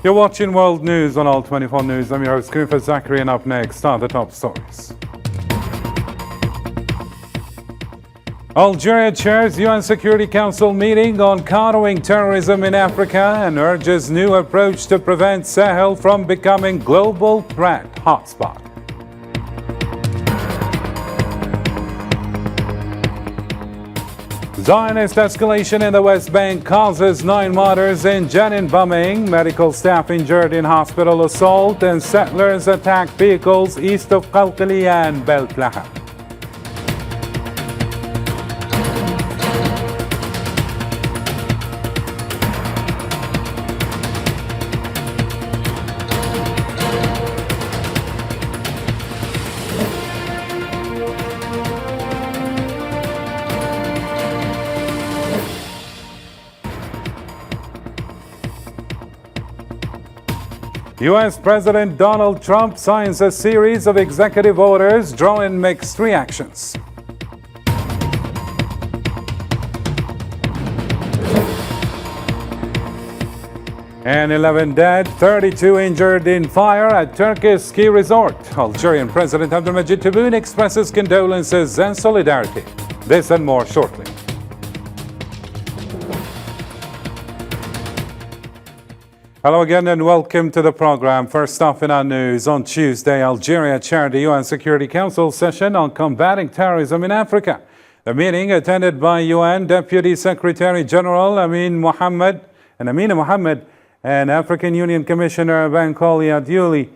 You're watching World News on All 24 News. I'm your host, Kufa Zachary, and up next are the top stories. Algeria chairs UN Security Council meeting on countering terrorism in Africa and urges new approach to prevent Sahel from becoming global threat hotspot. Zionist escalation in the West Bank causes 9 martyrs in Jenin bombing, medical staff injured in hospital assault, and settlers attack vehicles east of Qalqiliyah and Beltlahem. U.S. President Donald Trump signs a series of executive orders drawing mixed reactions. And 11 dead, 32 injured in fire at Turkish ski resort. Algerian President Abdelmadjid Tebboune expresses condolences and solidarity. This and more shortly. Hello again and welcome to the program. First off in our news, on Tuesday, Algeria chaired the UN Security Council session on combating terrorism in Africa. The meeting, attended by UN Deputy Secretary General Amina Mohammed and African Union Commissioner Bankole Adeoli,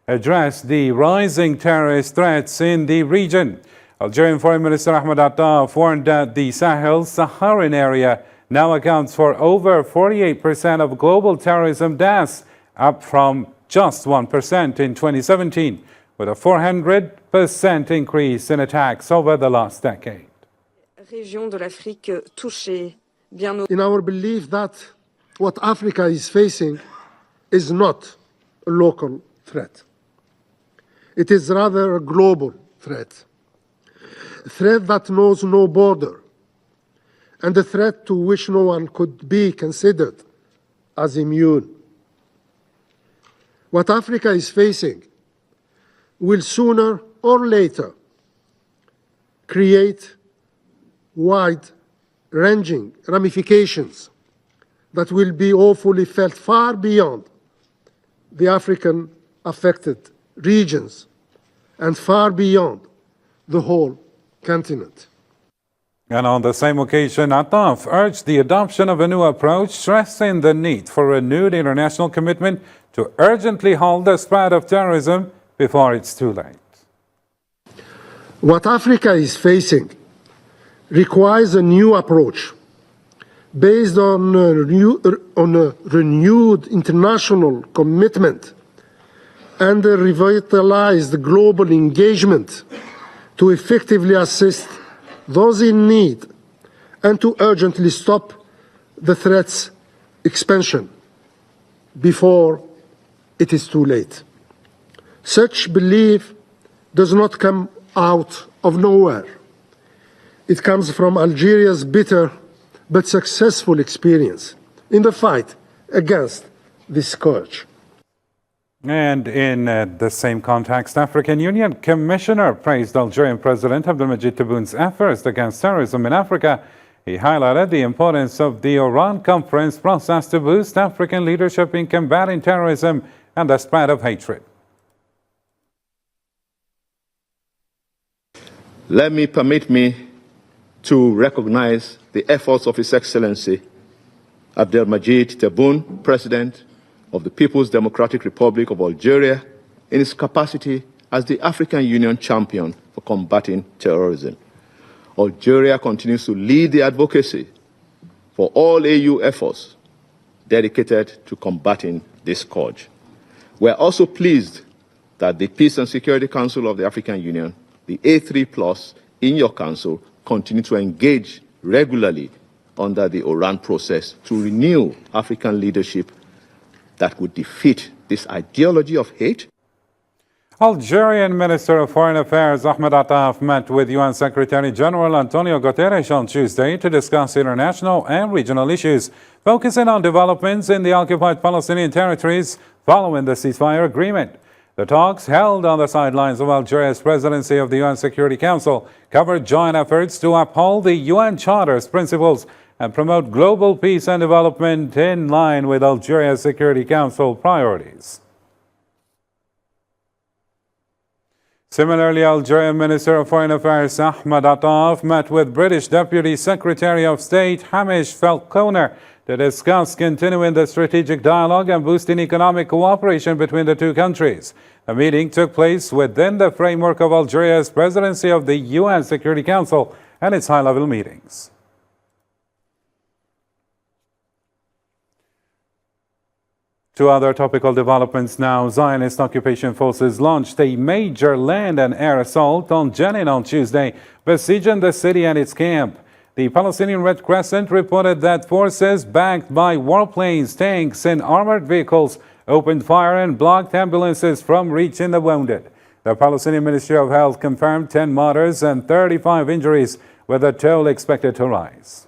addressed the rising terrorist threats in the region. Algerian Foreign Minister Ahmed Attaf warned that the Sahel-Saharan area now accounts for over 48% of global terrorism deaths, up from just 1% in 2017, with a 400% increase in attacks over the last decade. In our belief that what Africa is facing is not a local threat. It is rather a global threat, a threat that knows no border, and a threat to which no one could be considered as immune. What Africa is facing will sooner or later create wide-ranging ramifications that will be awfully felt far beyond the African affected regions and far beyond the whole continent. And on the same occasion, Attaf urged the adoption of a new approach, stressing the need for renewed international commitment to urgently halt the spread of terrorism before it's too late. What Africa is facing requires a new approach based on a renewed international commitment and a revitalized global engagement to effectively assist those in need and to urgently stop the threat's expansion before it is too late. Such belief does not come out of nowhere. It comes from Algeria's bitter but successful experience in the fight against this scourge. And in the same context, African Union Commissioner praised Algerian President Abdelmadjid Tebboune's efforts against terrorism in Africa. He highlighted the importance of the Oran conference process to boost African leadership in combating terrorism and the spread of hatred. Permit me to recognize the efforts of His Excellency Abdelmadjid Tebboune, President of the People's Democratic Republic of Algeria, in his capacity as the African Union champion for combating terrorism. Algeria continues to lead the advocacy for all AU efforts dedicated to combating this scourge. We are also pleased that the Peace and Security Council of the African Union, the A3+, in your council, continue to engage regularly under the Oran process to renew African leadership that would defeat this ideology of hate. Algerian Minister of Foreign Affairs Ahmed Attaf met with UN Secretary General Antonio Guterres on Tuesday to discuss international and regional issues, focusing on developments in the occupied Palestinian territories following the ceasefire agreement. The talks, held on the sidelines of Algeria's presidency of the UN Security Council, covered joint efforts to uphold the UN Charter's principles and promote global peace and development in line with Algeria's Security Council priorities. Similarly, Algerian Minister of Foreign Affairs Ahmed Attaf met with British Deputy Secretary of State Hamish Falconer to discuss continuing the strategic dialogue and boosting economic cooperation between the two countries. The meeting took place within the framework of Algeria's presidency of the UN Security Council and its high-level meetings. Two other topical developments now. Zionist occupation forces launched a major land and air assault on Jenin on Tuesday, besieging the city and its camp. The Palestinian Red Crescent reported that forces backed by warplanes, tanks, and armored vehicles opened fire and blocked ambulances from reaching the wounded. The Palestinian Ministry of Health confirmed 10 martyrs and 35 injuries, with the toll expected to rise.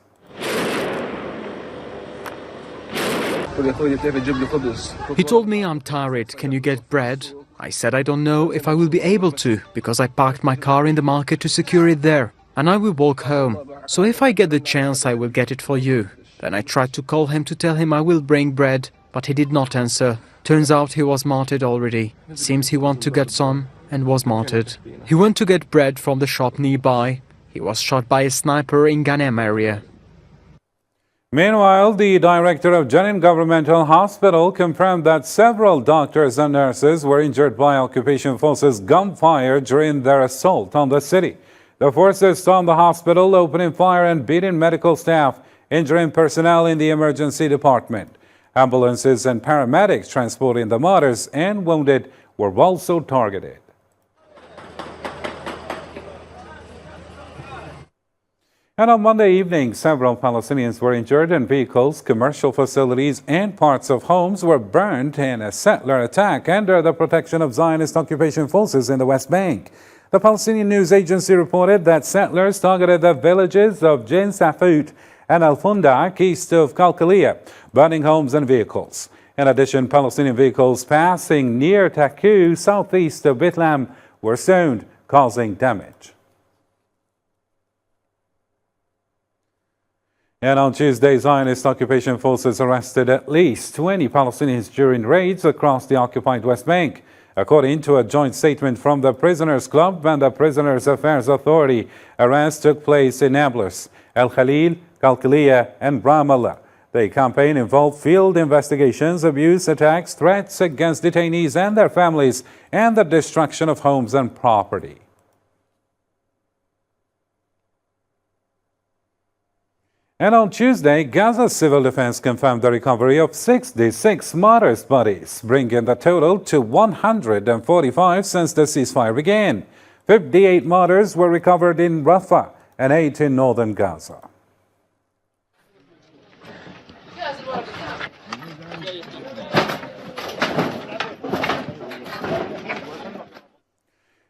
He told me, "I'm tired, can you get bread?" I said I don't know if I will be able to, because I parked my car in the market to secure it there, and I will walk home. So if I get the chance, I will get it for you. Then I tried to call him to tell him I will bring bread, but he did not answer. Turns out he was martyred already. Seems he wanted to get some and was martyred. He went to get bread from the shop nearby. He was shot by a sniper in Ganem area. Meanwhile, the director of Jenin Governmental Hospital confirmed that several doctors and nurses were injured by occupation forces' gunfire during their assault on the city. The forces stormed the hospital, opening fire and beating medical staff, injuring personnel in the emergency department. Ambulances and paramedics transporting the martyrs and wounded were also targeted. And on Monday evening, several Palestinians were injured and vehicles, commercial facilities, and parts of homes were burned in a settler attack under the protection of Zionist occupation forces in the West Bank. The Palestinian news agency reported that settlers targeted the villages of Jin Safut and Al Fundak east of Qalqiliyah, burning homes and vehicles. In addition, Palestinian vehicles passing near Taku, southeast of Bitlam, were stoned, causing damage. And on Tuesday, Zionist occupation forces arrested at least 20 Palestinians during raids across the occupied West Bank. According to a joint statement from the Prisoners Club and the Prisoners Affairs Authority, arrests took place in Nablus, El Khalil, Qalqiliyah, and Ramallah. The campaign involved field investigations, abuse, attacks, threats against detainees and their families, and the destruction of homes and property. And on Tuesday, Gaza's civil defense confirmed the recovery of 66 martyrs' bodies, bringing the total to 145 since the ceasefire began. 58 martyrs were recovered in Rafah and 8 in northern Gaza.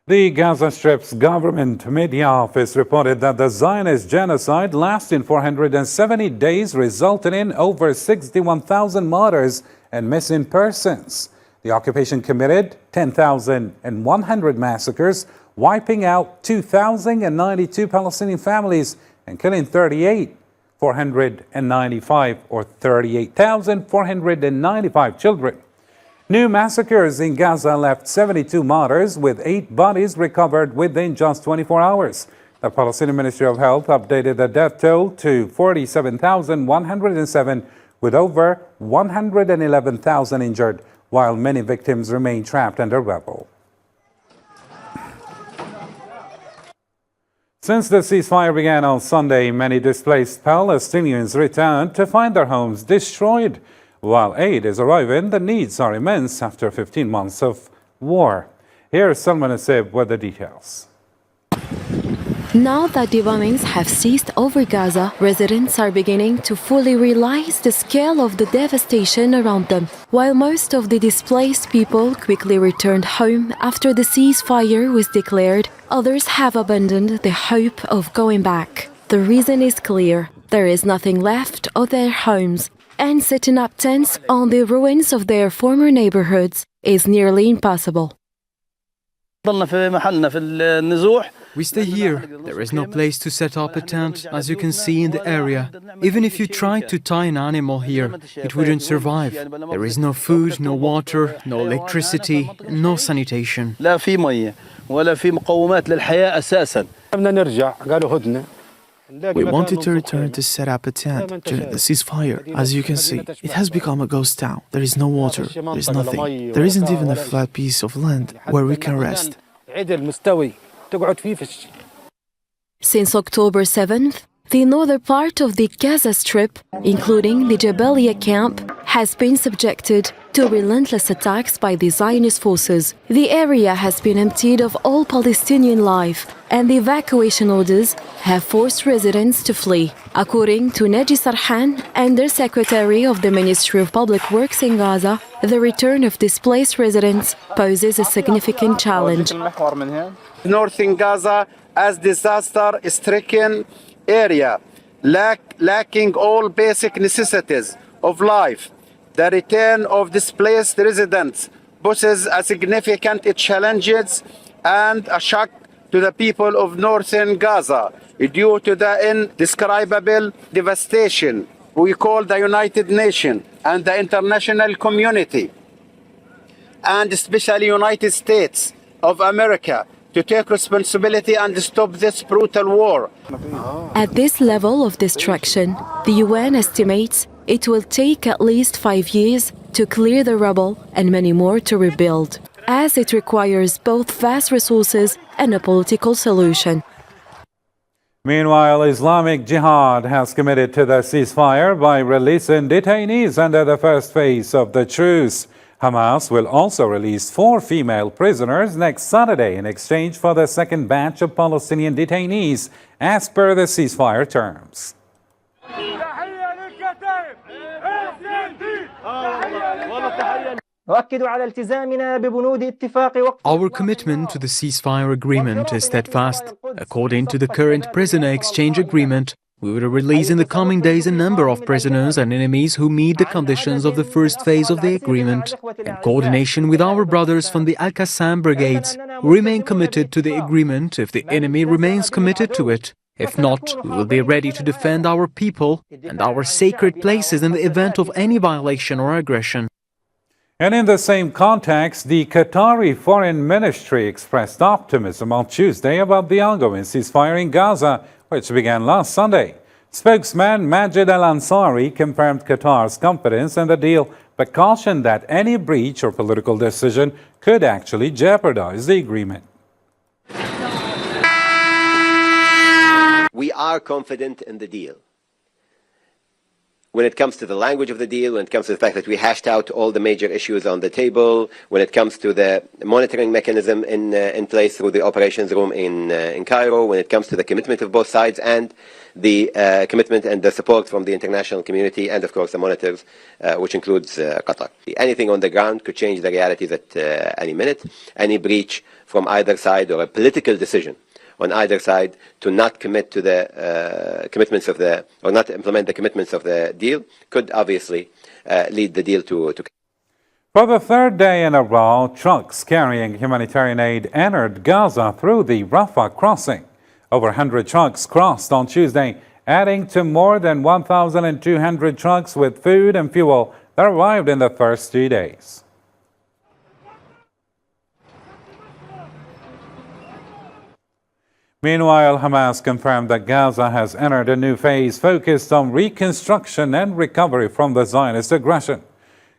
The Gaza Strip's government media office reported that the Zionist genocide lasting 470 days resulted in over 61,000 martyrs and missing persons. The occupation committed 10,100 massacres, wiping out 2,092 Palestinian families and killing 38,495 children. New massacres in Gaza left 72 martyrs, with 8 bodies recovered within just 24 hours. The Palestinian Ministry of Health updated the death toll to 47,107, with over 111,000 injured, while many victims remain trapped under rubble. Since the ceasefire began on Sunday, many displaced Palestinians returned to find their homes destroyed. While aid is arriving, the needs are immense after 15 months of war. Here's Salman Asib with the details. Now that the bombings have ceased over Gaza, residents are beginning to fully realize the scale of the devastation around them. While most of the displaced people quickly returned home after the ceasefire was declared, others have abandoned the hope of going back. The reason is clear. There is nothing left of their homes, and setting up tents on the ruins of their former neighborhoods is nearly impossible. We stay here. There is no place to set up a tent, as you can see in the area. Even if you tried to tie an animal here, it wouldn't survive. There is no food, no water, no electricity, no sanitation. We wanted to return to set up a tent during the ceasefire. As you can see, it has become a ghost town. There is no water, there is nothing. There isn't even a flat piece of land where we can rest. Since October 7th, the northern part of the Gaza Strip, including the Jabalia camp, has been subjected to relentless attacks by the Zionist forces. The area has been emptied of all Palestinian life, and the evacuation orders have forced residents to flee. According to Naji Sarhan, Undersecretary of the Ministry of Public Works in Gaza, the return of displaced residents poses a significant challenge. Northern Gaza as disaster-stricken area, lacking all basic necessities of life. The return of displaced residents poses a significant challenges and a shock to the people of northern Gaza due to the indescribable devastation. We call the United Nations and the international community, and especially United States of America, to take responsibility and stop this brutal war. At this level of destruction, the UN estimates it will take at least 5 years to clear the rubble and many more to rebuild, as it requires both vast resources and a political solution. Meanwhile, Islamic Jihad has committed to the ceasefire by releasing detainees under the first phase of the truce. Hamas will also release 4 female prisoners next Saturday in exchange for the second batch of Palestinian detainees, as per the ceasefire terms. Our commitment to the ceasefire agreement is steadfast. According to the current prisoner exchange agreement, we will release in the coming days a number of prisoners and enemies who meet the conditions of the first phase of the agreement. In coordination with our brothers from the Al-Qassam brigades, we remain committed to the agreement if the enemy remains committed to it. If not, we will be ready to defend our people and our sacred places in the event of any violation or aggression. And in the same context, the Qatari Foreign Ministry expressed optimism on Tuesday about the ongoing ceasefire in Gaza, which began last Sunday. Spokesman Majid Al-Ansari confirmed Qatar's confidence in the deal, but cautioned that any breach or political decision could actually jeopardize the agreement. We are confident in the deal. When it comes to the language of the deal, when it comes to the fact that we hashed out all the major issues on the table, when it comes to the monitoring mechanism in place through the operations room in Cairo, when it comes to the commitment of both sides and the commitment and the support from the international community and, of course, the monitors, which includes Qatar. Anything on the ground could change the realities at any minute. Any breach from either side or a political decision on either side to not commit to the commitments of the, or not implement the commitments of the deal could obviously lead the deal to. For the third day in a row, trucks carrying humanitarian aid entered Gaza through the Rafah crossing. Over 100 trucks crossed on Tuesday, adding to more than 1,200 trucks with food and fuel that arrived in the first 3 days. Meanwhile, Hamas confirmed that Gaza has entered a new phase focused on reconstruction and recovery from the Zionist aggression.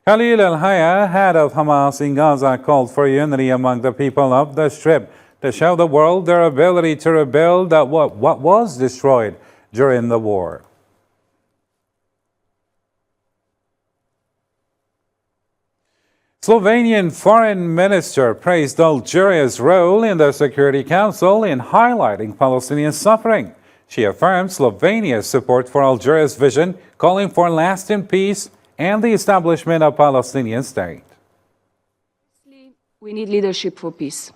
Khalil al-Hayya, head of Hamas in Gaza, called for unity among the people of the Strip to show the world their ability to rebuild what was destroyed during the war. Slovenian Foreign Minister praised Algeria's role in the Security Council in highlighting Palestinian suffering. She affirmed Slovenia's support for Algeria's vision, calling for lasting peace and the establishment of a Palestinian state. We need leadership for peace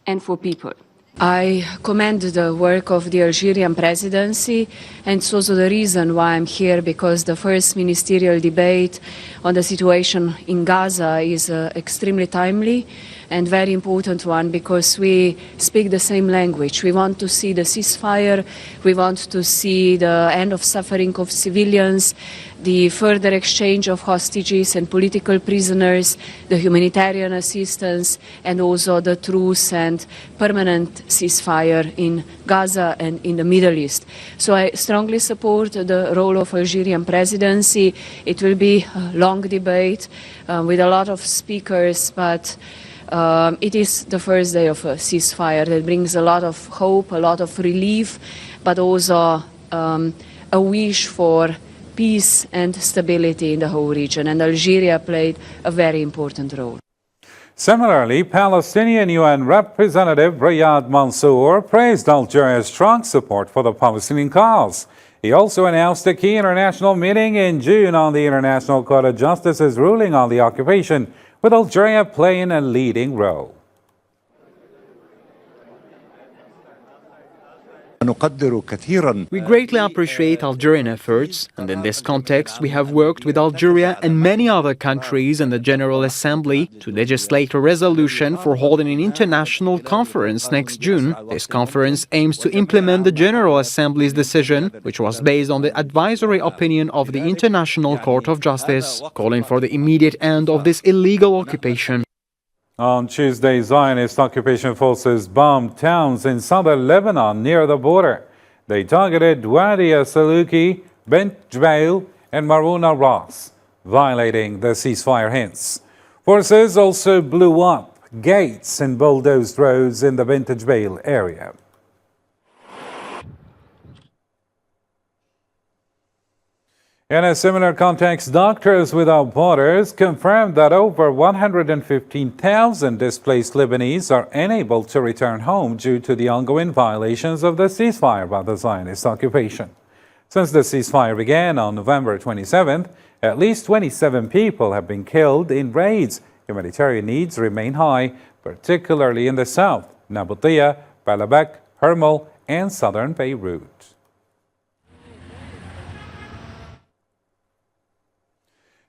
and for people. I commend the work of the Algerian presidency, and it's also the reason why I'm here, because the first ministerial debate on the situation in Gaza is extremely timely and very important one, because we speak the same language. We want to see the ceasefire, we want to see the end of suffering of civilians, the further exchange of hostages and political prisoners, the humanitarian assistance, and also the truce and permanent ceasefire in Gaza and in the Middle East. So I strongly support the role of Algerian presidency. It will be a long debate with a lot of speakers, but it is the first day of a ceasefire that brings a lot of hope, a lot of relief, but also a wish for peace and stability in the whole region. And Algeria played a very important role. Similarly, Palestinian UN Representative Riyad Mansour praised Algeria's strong support for the Palestinian cause. He also announced a key international meeting in June on the International Court of Justice's ruling on the occupation, with Algeria playing a leading role. We greatly appreciate Algerian efforts, and in this context we have worked with Algeria and many other countries in the General Assembly to legislate a resolution for holding an international conference next June. This conference aims to implement the General Assembly's decision, which was based on the advisory opinion of the International Court of Justice, calling for the immediate end of this illegal occupation. On Tuesday, Zionist occupation forces bombed towns in southern Lebanon near the border. They targeted Wadi Saluki, Bent Jbeil, and Maruna Ras, violating the ceasefire hints. Forces also blew up gates and bulldozed roads in the Bent Jbeil area. In a similar context, Doctors Without Borders confirmed that over 115,000 displaced Lebanese are unable to return home due to the ongoing violations of the ceasefire by the Zionist occupation. Since the ceasefire began on November 27th, at least 27 people have been killed in raids. Humanitarian needs remain high, particularly in the south, Nabatea, Baalbek, Hermel, and southern Beirut.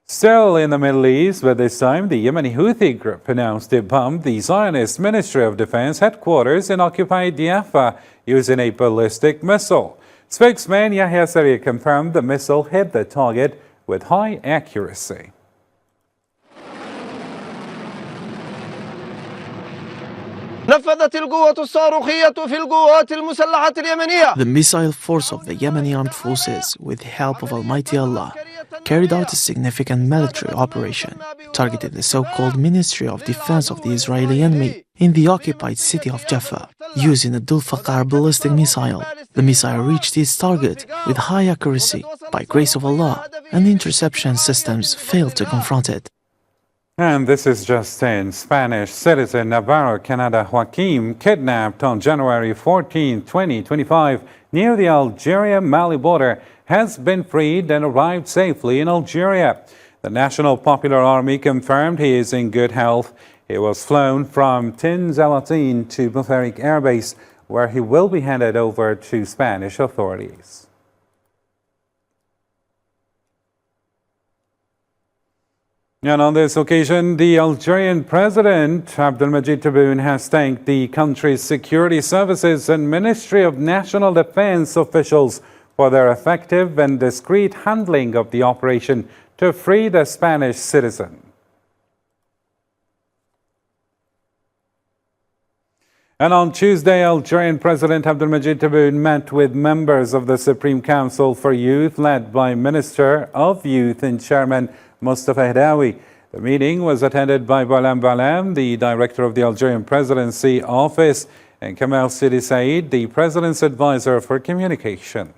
Still in the Middle East, but this time the Yemeni Houthi group announced it bombed the Zionist Ministry of Defense headquarters in occupied Jaffa using a ballistic missile. Spokesman Yahya Saree confirmed the missile hit the target with high accuracy. The missile force of the Yemeni armed forces, with the help of Almighty Allah, carried out a significant military operation, targeting the so-called Ministry of Defense of the Israeli enemy in the occupied city of Jaffa, using a Dul-Faqar ballistic missile. The missile reached its target with high accuracy by grace of Allah, and the interception systems failed to confront it. And this is just in. Spanish citizen Navarro Canada Joaquim, kidnapped on January 14, 2025, near the Algeria-Mali border, has been freed and arrived safely in Algeria. The National Popular Army confirmed he is in good health. He was flown from Tin Zalatin to Bufarik Air Base, where he will be handed over to Spanish authorities. And on this occasion, the Algerian President Abdelmadjid Tebboune has thanked the country's security services and Ministry of National Defense officials for their effective and discreet handling of the operation to free the Spanish citizen. And on Tuesday, Algerian President Abdelmadjid Tebboune met with members of the Supreme Council for Youth, led by Minister of Youth and Chairman Mustafa Hadawi. The meeting was attended by Balam Balam, the director of the Algerian Presidency Office, and Kamal Sidi Said, the President's advisor for communication.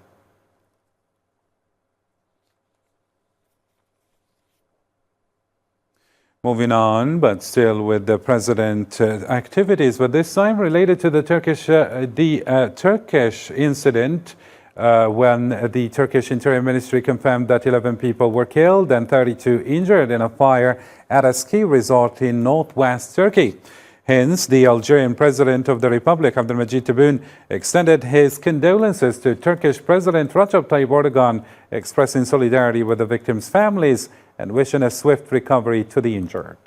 Moving on, but still with the president activities, but this time related to the Turkish incident when the Turkish Interior Ministry confirmed that 11 people were killed and 32 injured in a fire at a ski resort in northwest Turkey. Hence, the Algerian President of the Republic, Abdelmajid Tebboune, extended his condolences to Turkish President Recep Tayyip Erdogan, expressing solidarity with the victims' families and wishing a swift recovery to the injured.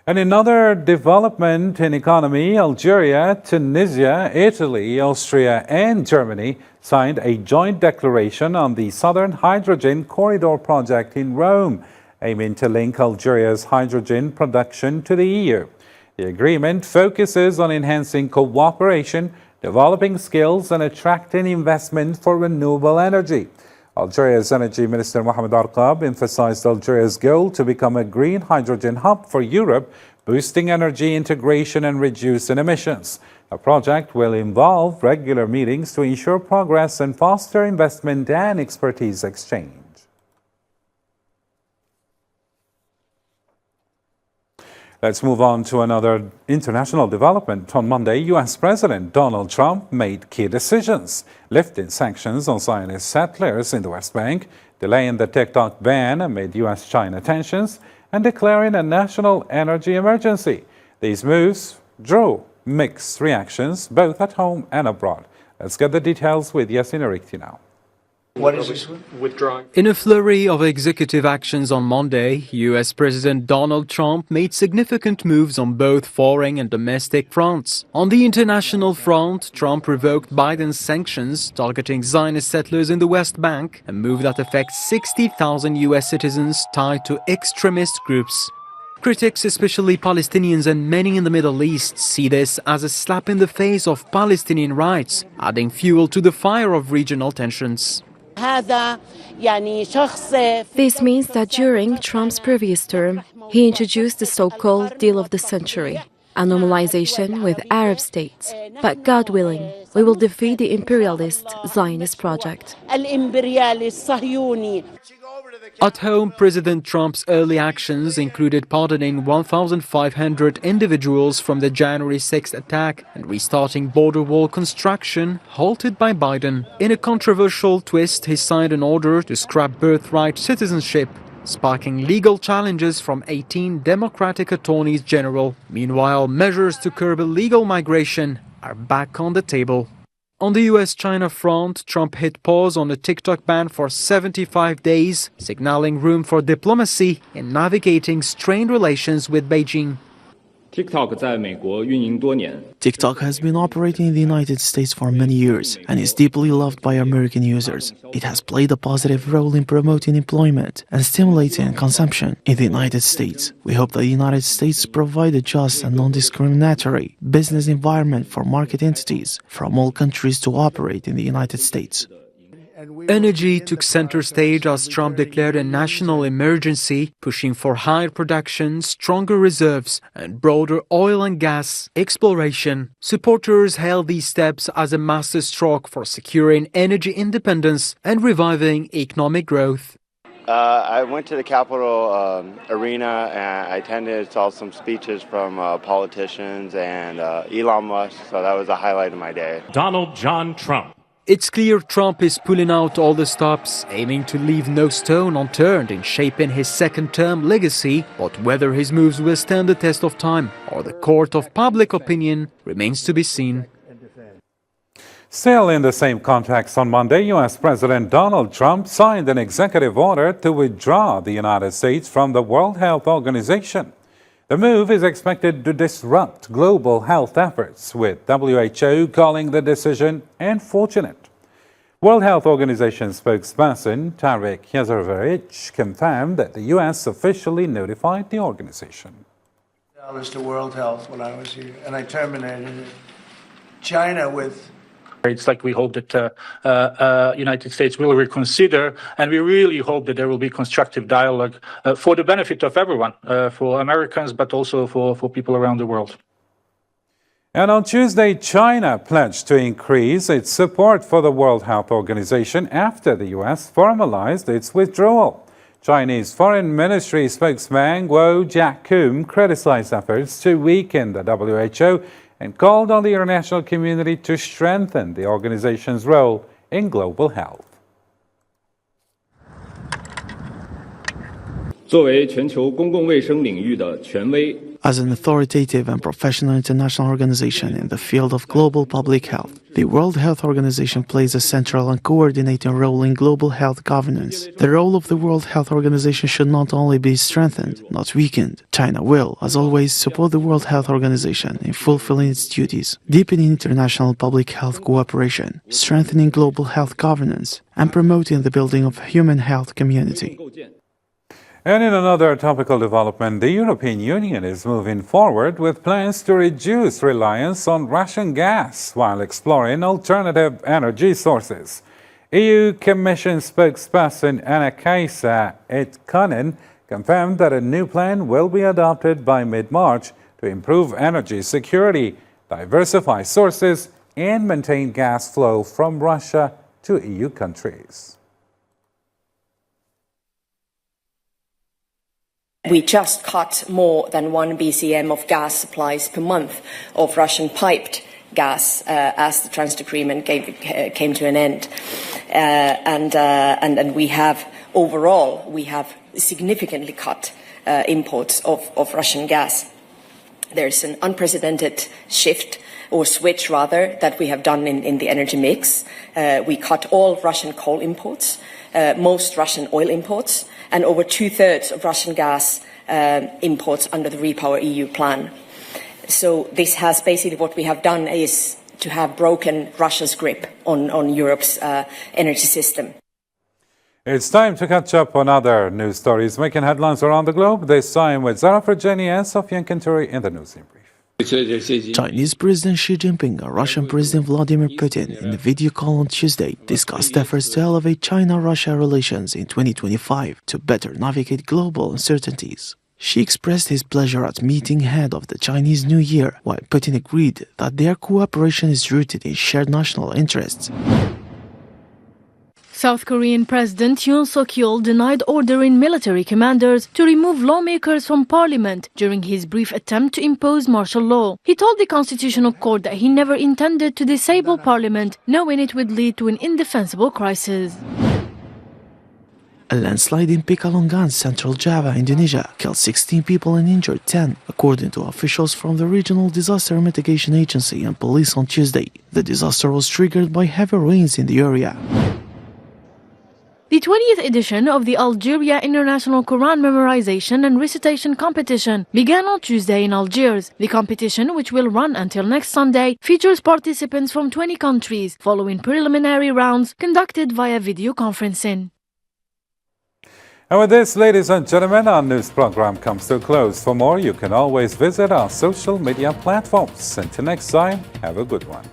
And another development in economy, Algeria, Tunisia, Italy, Austria and Germany signed a joint declaration on the Southern Hydrogen Corridor project in Rome, aiming to link Algeria's hydrogen production to the EU. The agreement focuses on enhancing cooperation, developing skills and attracting investment for renewable energy. Algeria's Energy Minister Mohamed Arqab emphasized Algeria's goal to become a green hydrogen hub for Europe, boosting energy integration and reducing emissions. The project will involve regular meetings to ensure progress and foster investment and expertise exchange. Let's move on to another international development. On Monday, U.S. President Donald Trump made key decisions, lifting sanctions on Zionist settlers in the West Bank, delaying the TikTok ban amid U.S.-China tensions, and declaring a national energy emergency. These moves drew mixed reactions, both at home and abroad. Let's get the details with Yasin Arikti now. What is this withdrawing? In a flurry of executive actions on Monday, U.S. President Donald Trump made significant moves on both foreign and domestic fronts. On the international front, Trump revoked Biden's sanctions targeting Zionist settlers in the West Bank, a move that affects 60,000 U.S. citizens tied to extremist groups. Critics, especially Palestinians and many in the Middle East, see this as a slap in the face of Palestinian rights, adding fuel to the fire of regional tensions. This means that during Trump's previous term, he introduced the so-called deal of the century, a normalization with Arab states. But God willing, we will defeat the imperialist Zionist project. At home, President Trump's early actions included pardoning 1,500 individuals from the January 6th attack and restarting border wall construction, halted by Biden. In a controversial twist, he signed an order to scrap birthright citizenship, sparking legal challenges from 18 Democratic attorneys general. Meanwhile, measures to curb illegal migration are back on the table. On the US-China front, Trump hit pause on a TikTok ban for 75 days, signaling room for diplomacy in navigating strained relations with Beijing. TikTok has been operating in the United States for many years and is deeply loved by American users. It has played a positive role in promoting employment and stimulating consumption in the United States. We hope that the United States provide a just and non-discriminatory business environment for market entities from all countries to operate in the United States. Energy took center stage as Trump declared a national emergency, pushing for higher production, stronger reserves, and broader oil and gas exploration. Supporters hailed these steps as a masterstroke for securing energy independence and reviving economic growth. I went to the Capitol arena and I attended, saw some speeches from politicians and Elon Musk, so that was a highlight of my day. Donald John Trump. It's clear Trump is pulling out all the stops, aiming to leave no stone unturned in shaping his second-term legacy, but whether his moves will stand the test of time or the court of public opinion remains to be seen. Still in the same context, on Monday, U.S. President Donald Trump signed an executive order to withdraw the United States from the World Health Organization. The move is expected to disrupt global health efforts, with WHO calling the decision unfortunate. World Health Organization spokesperson Tarek Yazarevich confirmed that the U.S. officially notified the organization. I was to World Health when I was here, and I terminated it. China with... It's like we hope that United States will reconsider, and we really hope that there will be constructive dialogue for the benefit of everyone, for Americans, but also for people around the world. And on Tuesday, China pledged to increase its support for the World Health Organization after the U.S. formalized its withdrawal. Chinese Foreign Ministry spokesman Guo Jiakun criticized efforts to weaken the WHO and called on the international community to strengthen the organization's role in global health. As an authoritative and professional international organization in the field of global public health, the World Health Organization plays a central and coordinating role in global health governance. The role of the World Health Organization should not only be strengthened, not weakened. China will, as always, support the World Health Organization in fulfilling its duties, deepening international public health cooperation, strengthening global health governance, and promoting the building of a human health community. And in another topical development, the European Union is moving forward with plans to reduce reliance on Russian gas while exploring alternative energy sources. EU Commission spokesperson Anna-Kaisa Etkanen confirmed that a new plan will be adopted by mid-March to improve energy security, diversify sources, and maintain gas flow from Russia to EU countries. We just cut more than 1 BCM of gas supplies per month of Russian piped gas as the transit agreement came to an end. And we have, overall, we have significantly cut imports of Russian gas. There's an unprecedented shift, or switch rather, that we have done in the energy mix. We cut all Russian coal imports, most Russian oil imports, and over 2/3 of Russian gas imports under the Repower EU plan. So this has basically, what we have done is to have broken Russia's grip on Europe's energy system. It's time to catch up on other news stories making headlines around the globe, this time with Zara Ferjani and Sofian Kenturi in the News in Brief. Chinese President Xi Jinping and Russian President Vladimir Putin in a video call on Tuesday discussed efforts to elevate China-Russia relations in 2025 to better navigate global uncertainties. Xi expressed his pleasure at meeting ahead of the Chinese New Year, while Putin agreed that their cooperation is rooted in shared national interests. South Korean President Yoon Suk-yeol denied ordering military commanders to remove lawmakers from parliament during his brief attempt to impose martial law. He told the Constitutional Court that he never intended to disable parliament, knowing it would lead to an indefensible crisis. A landslide in Pekalongan, Central Java, Indonesia, killed 16 people and injured 10, according to officials from the Regional Disaster Mitigation Agency and police on Tuesday. The disaster was triggered by heavy rains in the area. The 20th edition of the Algeria International Quran Memorization and Recitation Competition began on Tuesday in Algiers. The competition, which will run until next Sunday, features participants from 20 countries, following preliminary rounds conducted via video conferencing. And with this, ladies and gentlemen, our news program comes to a close. For more, you can always visit our social media platforms. Until next time, have a good one.